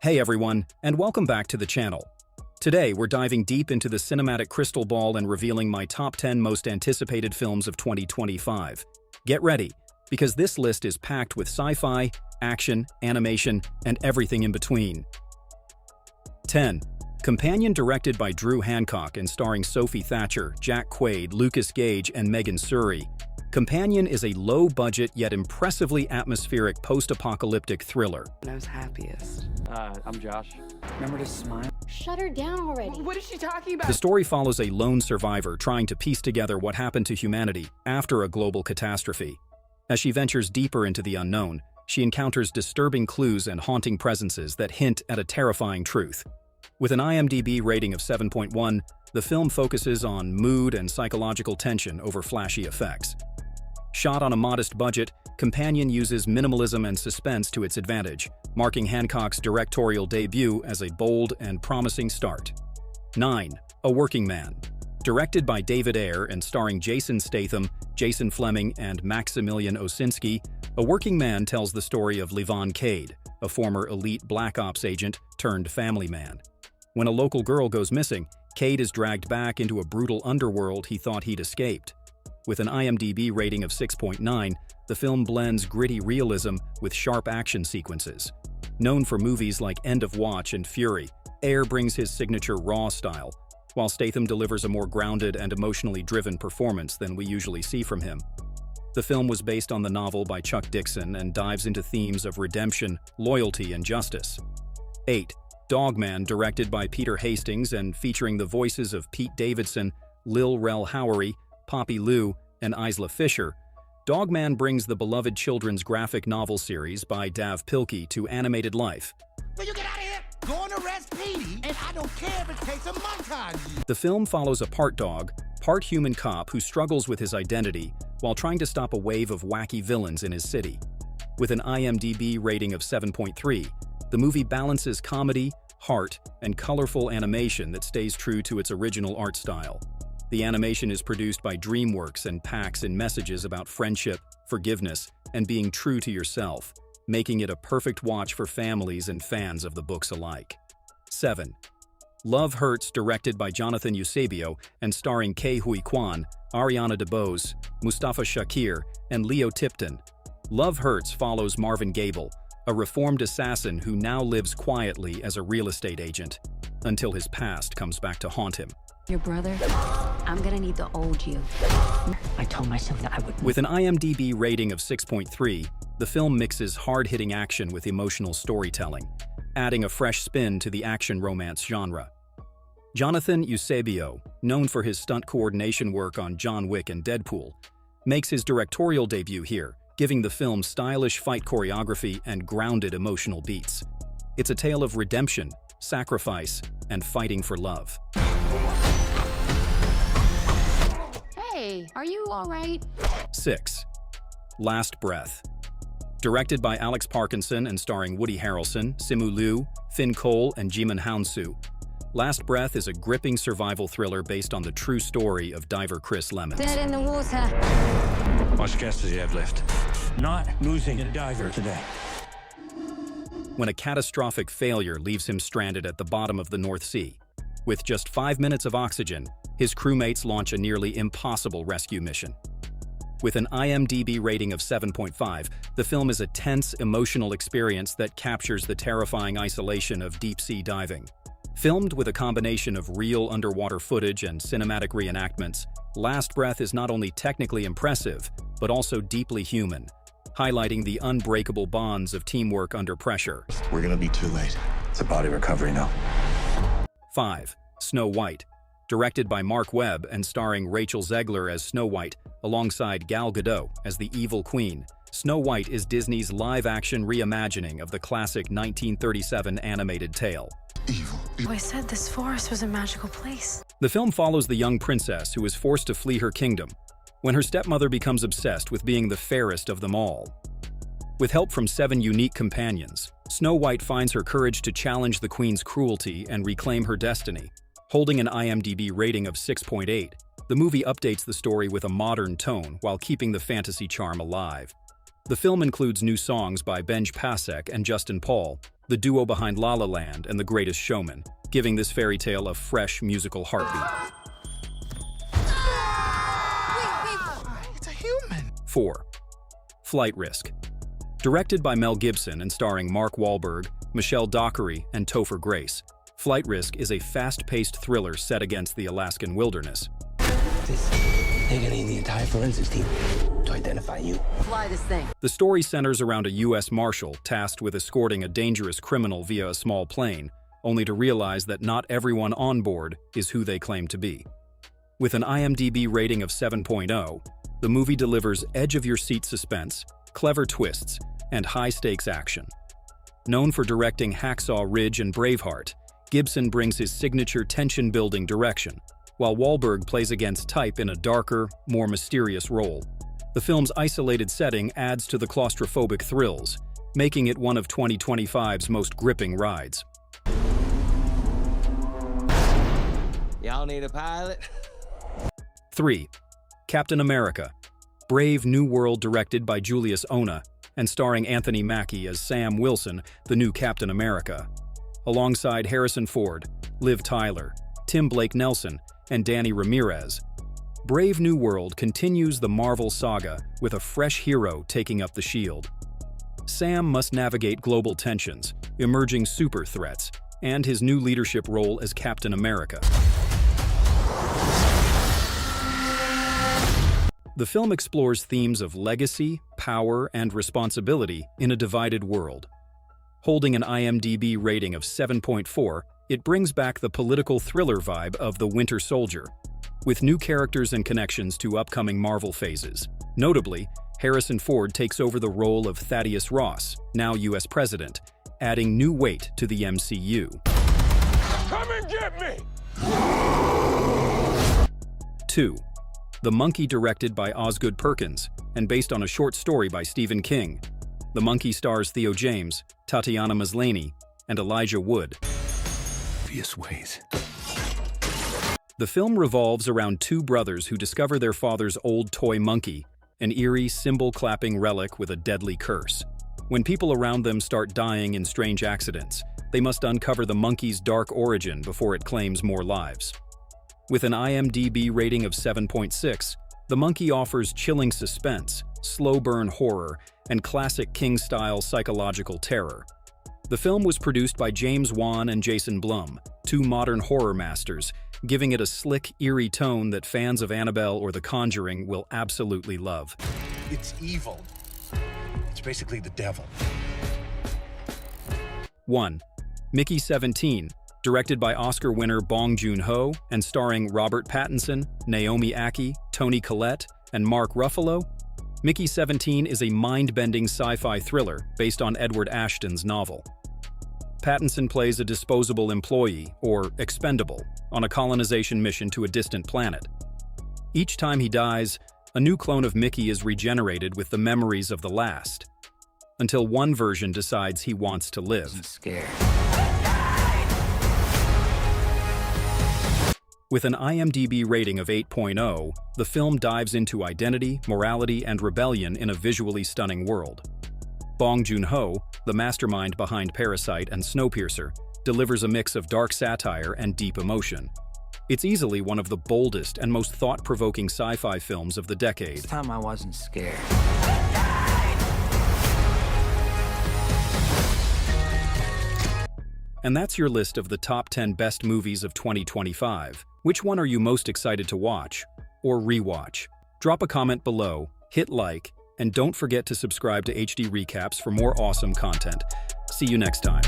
Hey everyone, and welcome back to the channel. Today, we're diving deep into the cinematic crystal ball and revealing my top 10 most anticipated films of 2025. Get ready, because this list is packed with sci-fi, action, animation, and everything in between. 10. Companion, directed by Drew Hancock and starring Sophie Thatcher, Jack Quaid, Lucas Gage, and Megan Suri. Companion is a low-budget yet impressively atmospheric post-apocalyptic thriller. When I was happiest. I'm Josh. Remember to smile? Shut her down already. What is she talking about? The story follows a lone survivor trying to piece together what happened to humanity after a global catastrophe. As she ventures deeper into the unknown, she encounters disturbing clues and haunting presences that hint at a terrifying truth. With an IMDb rating of 7.1, the film focuses on mood and psychological tension over flashy effects. Shot on a modest budget, Companion uses minimalism and suspense to its advantage, marking Hancock's directorial debut as a bold and promising start. 9. A Working Man. Directed by David Ayer and starring Jason Statham, Jason Fleming, and Maximilian Osinski, A Working Man tells the story of Levon Cade, a former elite Black Ops agent turned family man. When a local girl goes missing, Cade is dragged back into a brutal underworld he thought he'd escaped. With an IMDb rating of 6.9, the film blends gritty realism with sharp action sequences. Known for movies like End of Watch and Fury, Ayer brings his signature raw style, while Statham delivers a more grounded and emotionally driven performance than we usually see from him. The film was based on the novel by Chuck Dixon and dives into themes of redemption, loyalty, and justice. 8. Dogman, directed by Peter Hastings and featuring the voices of Pete Davidson, Lil Rel Howery, Poppy Liu, and Isla Fisher, Dogman brings the beloved children's graphic novel series by Dav Pilkey to animated life. Will you get out of here? Go and arrest Petey, and I don't care if it takes a montage. The film follows a part dog, part human cop who struggles with his identity while trying to stop a wave of wacky villains in his city. With an IMDb rating of 7.3, the movie balances comedy, heart, and colorful animation that stays true to its original art style. The animation is produced by DreamWorks and packs in messages about friendship, forgiveness, and being true to yourself, making it a perfect watch for families and fans of the books alike. 7. Love Hurts, directed by Jonathan Eusebio and starring Ke Huy Quan, Ariana DeBose, Mustafa Shakir, and Leo Tipton. Love Hurts follows Marvin Gable, a reformed assassin who now lives quietly as a real estate agent, until his past comes back to haunt him. Your brother? I'm gonna need the old you. I told myself that I would. With an IMDb rating of 6.3, the film mixes hard-hitting action with emotional storytelling, adding a fresh spin to the action-romance genre. Jonathan Eusebio, known for his stunt coordination work on John Wick and Deadpool, makes his directorial debut here, giving the film stylish fight choreography and grounded emotional beats. It's a tale of redemption, sacrifice, and fighting for love. Hey, are you all right? 6. Last Breath. Directed by Alex Parkinson and starring Woody Harrelson, Simu Liu, Finn Cole, and Jimin Hounsoo, Last Breath is a gripping survival thriller based on the true story of diver Chris Lemons. Dead in the water. How much gas does he have left? Not losing a diver today. When a catastrophic failure leaves him stranded at the bottom of the North Sea. With just 5 minutes of oxygen, his crewmates launch a nearly impossible rescue mission. With an IMDb rating of 7.5, the film is a tense, emotional experience that captures the terrifying isolation of deep-sea diving. Filmed with a combination of real underwater footage and cinematic reenactments, Last Breath is not only technically impressive, but also deeply human, highlighting the unbreakable bonds of teamwork under pressure. We're gonna be too late. It's a body recovery now. 5. Snow White. Directed by Mark Webb and starring Rachel Zegler as Snow White, alongside Gal Gadot as the Evil Queen, Snow White is Disney's live-action reimagining of the classic 1937 animated tale. I said this forest was a magical place. The film follows the young princess who is forced to flee her kingdom when her stepmother becomes obsessed with being the fairest of them all. With help from 7 unique companions, Snow White finds her courage to challenge the queen's cruelty and reclaim her destiny. Holding an IMDb rating of 6.8, the movie updates the story with a modern tone while keeping the fantasy charm alive. The film includes new songs by Benj Pasek and Justin Paul, the duo behind La La Land and The Greatest Showman, giving this fairy tale a fresh musical heartbeat. It's a human. 4. Flight Risk. Directed by Mel Gibson and starring Mark Wahlberg, Michelle Dockery, and Topher Grace, Flight Risk is a fast-paced thriller set against the Alaskan wilderness. They're gonna need the entire forensics team to identify you. Fly this thing. The story centers around a U.S. Marshal tasked with escorting a dangerous criminal via a small plane, only to realize that not everyone on board is who they claim to be. With an IMDb rating of 7.0, the movie delivers edge-of-your-seat suspense, clever twists, and high-stakes action. Known for directing Hacksaw Ridge and Braveheart, Gibson brings his signature tension-building direction, while Wahlberg plays against type in a darker, more mysterious role. The film's isolated setting adds to the claustrophobic thrills, making it one of 2025's most gripping rides. Y'all need a pilot? 3. Captain America. Brave New World, directed by Julius Ona and starring Anthony Mackie as Sam Wilson, the new Captain America. Alongside Harrison Ford, Liv Tyler, Tim Blake Nelson, and Danny Ramirez, Brave New World continues the Marvel saga with a fresh hero taking up the shield. Sam must navigate global tensions, emerging super threats, and his new leadership role as Captain America. The film explores themes of legacy, power, and responsibility in a divided world. Holding an IMDb rating of 7.4, it brings back the political thriller vibe of The Winter Soldier, with new characters and connections to upcoming Marvel phases. Notably, Harrison Ford takes over the role of Thaddeus Ross, now US President, adding new weight to the MCU. Come and get me! 2. The Monkey, directed by Osgood Perkins and based on a short story by Stephen King. The Monkey stars Theo James, Tatiana Maslany, and Elijah Wood. Obvious ways. The film revolves around two brothers who discover their father's old toy monkey, an eerie, cymbal-clapping relic with a deadly curse. When people around them start dying in strange accidents, they must uncover the monkey's dark origin before it claims more lives. With an IMDb rating of 7.6, The Monkey offers chilling suspense, slow-burn horror, and classic King-style psychological terror. The film was produced by James Wan and Jason Blum, two modern horror masters, giving it a slick, eerie tone that fans of Annabelle or The Conjuring will absolutely love. It's evil. It's basically the devil. 1. Mickey 17, directed by Oscar winner Bong Joon-ho and starring Robert Pattinson, Naomi Ackie, Toni Collette, and Mark Ruffalo, Mickey 17 is a mind-bending sci-fi thriller based on Edward Ashton's novel. Pattinson plays a disposable employee, or expendable, on a colonization mission to a distant planet. Each time he dies, a new clone of Mickey is regenerated with the memories of the last, until one version decides he wants to live. I'm scared. With an IMDb rating of 8.0, the film dives into identity, morality, and rebellion in a visually stunning world. Bong Joon-ho, the mastermind behind Parasite and Snowpiercer, delivers a mix of dark satire and deep emotion. It's easily one of the boldest and most thought-provoking sci-fi films of the decade. This time I wasn't scared. And that's your list of the top 10 best movies of 2025. Which one are you most excited to watch or rewatch? Drop a comment below, hit like, and don't forget to subscribe to HD Recaps for more awesome content. See you next time.